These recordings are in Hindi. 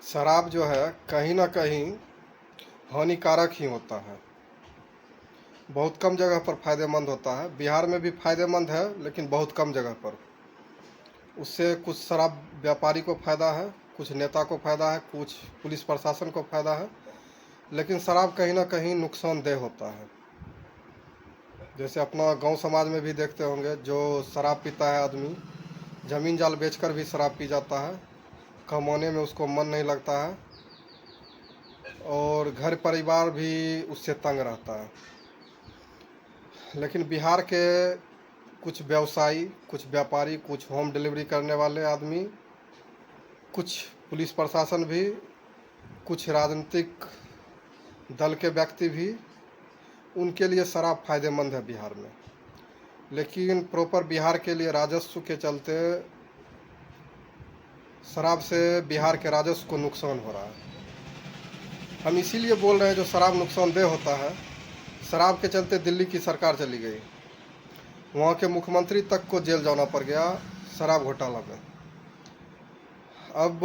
शराब जो है कहीं ना कहीं हानिकारक ही होता है। बहुत कम जगह पर फ़ायदेमंद होता है। बिहार में भी फ़ायदेमंद है लेकिन बहुत कम जगह पर। उससे कुछ शराब व्यापारी को फ़ायदा है, कुछ नेता को फ़ायदा है, कुछ पुलिस प्रशासन को फ़ायदा है। लेकिन शराब कहीं ना कहीं नुकसानदेह होता है। जैसे अपना गांव समाज में भी देखते होंगे, जो शराब पीता है आदमी ज़मीन जाल बेचकर भी शराब पी जाता है। कमाने में उसको मन नहीं लगता है और घर परिवार भी उससे तंग रहता है। लेकिन बिहार के कुछ व्यवसायी, कुछ व्यापारी, कुछ होम डिलीवरी करने वाले आदमी, कुछ पुलिस प्रशासन भी, कुछ राजनीतिक दल के व्यक्ति भी, उनके लिए शराब फायदेमंद है बिहार में। लेकिन प्रॉपर बिहार के लिए राजस्व के चलते शराब से बिहार के राजस्व को नुकसान हो रहा है। हम इसीलिए बोल रहे हैं जो शराब नुकसानदेह होता है। शराब के चलते दिल्ली की सरकार चली गई, वहाँ के मुख्यमंत्री तक को जेल जाना पड़ गया शराब घोटाला में। अब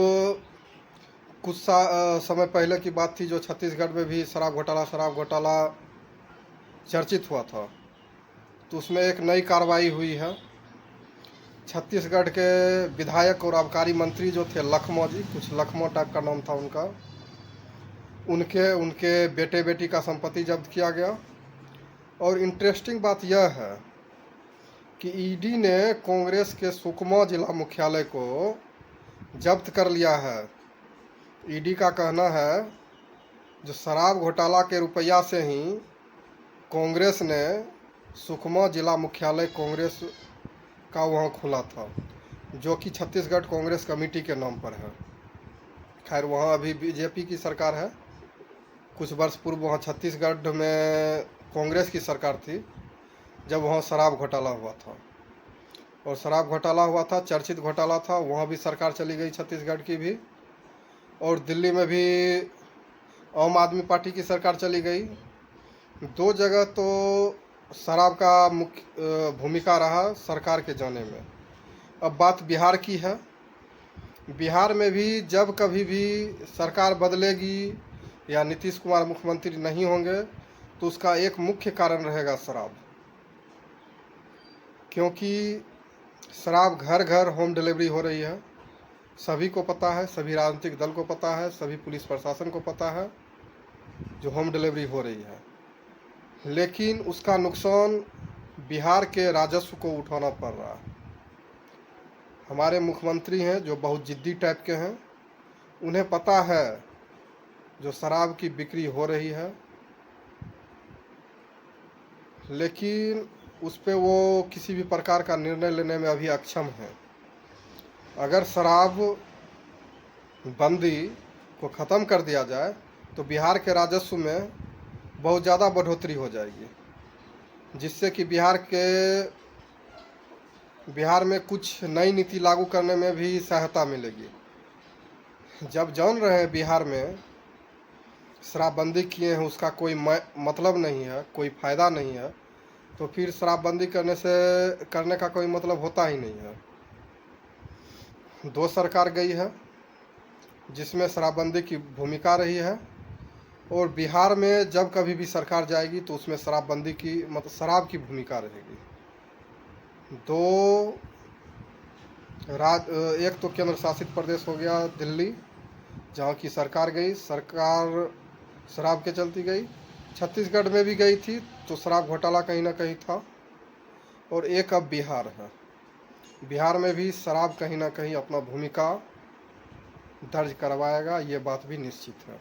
कुछ समय पहले की बात थी, जो छत्तीसगढ़ में भी शराब घोटाला चर्चित हुआ था, तो उसमें एक नई कार्रवाई हुई है। छत्तीसगढ़ के विधायक और आबकारी मंत्री जो थे लखमा जी, कुछ लखमा टाइप का नाम था उनका, उनके उनके बेटे बेटी का संपत्ति जब्त किया गया। और इंटरेस्टिंग बात यह है कि ईडी ने कांग्रेस के सुकमा जिला मुख्यालय को जब्त कर लिया है। ईडी का कहना है जो शराब घोटाला के रुपया से ही कांग्रेस ने सुकमा जिला मुख्यालय कांग्रेस का वहाँ खुला था, जो कि छत्तीसगढ़ कांग्रेस कमेटी के नाम पर है। खैर वहाँ अभी बीजेपी की सरकार है। कुछ वर्ष पूर्व वहाँ छत्तीसगढ़ में कांग्रेस की सरकार थी जब वहाँ शराब घोटाला हुआ था। और शराब घोटाला हुआ था, चर्चित घोटाला था। वहाँ भी सरकार चली गई छत्तीसगढ़ की भी, और दिल्ली में भी आम आदमी पार्टी की सरकार चली गई। दो जगह तो शराब का मुख्य भूमिका रहा सरकार के जाने में। अब बात बिहार की है। बिहार में भी जब कभी भी सरकार बदलेगी या नीतीश कुमार मुख्यमंत्री नहीं होंगे तो उसका एक मुख्य कारण रहेगा शराब। क्योंकि शराब घर घर होम डिलीवरी हो रही है, सभी को पता है, सभी राजनीतिक दल को पता है, सभी पुलिस प्रशासन को पता है जो होम डिलीवरी हो रही है। लेकिन उसका नुकसान बिहार के राजस्व को उठाना पड़ रहा है। हमारे मुख्यमंत्री हैं जो बहुत जिद्दी टाइप के हैं, उन्हें पता है जो शराब की बिक्री हो रही है, लेकिन उस पर वो किसी भी प्रकार का निर्णय लेने में अभी अक्षम है। अगर शराब बंदी को ख़त्म कर दिया जाए तो बिहार के राजस्व में बहुत ज़्यादा बढ़ोतरी हो जाएगी, जिससे कि बिहार में कुछ नई नीति लागू करने में भी सहायता मिलेगी। जब जान रहे हैं बिहार में शराबबंदी किए हैं, उसका कोई मतलब नहीं है, कोई फ़ायदा नहीं है, तो फिर शराबबंदी करने का कोई मतलब होता ही नहीं है। दो सरकार गई है जिसमें शराबबंदी की भूमिका रही है, और बिहार में जब कभी भी सरकार जाएगी तो उसमें शराबबंदी की मतलब शराब की भूमिका रहेगी। एक तो केंद्र शासित प्रदेश हो गया दिल्ली, जहाँ की सरकार गई, सरकार शराब के चलती गई। छत्तीसगढ़ में भी गई थी तो शराब घोटाला कहीं ना कहीं था। और एक अब बिहार है, बिहार में भी शराब कहीं ना कहीं अपना भूमिका दर्ज करवाएगा, ये बात भी निश्चित है।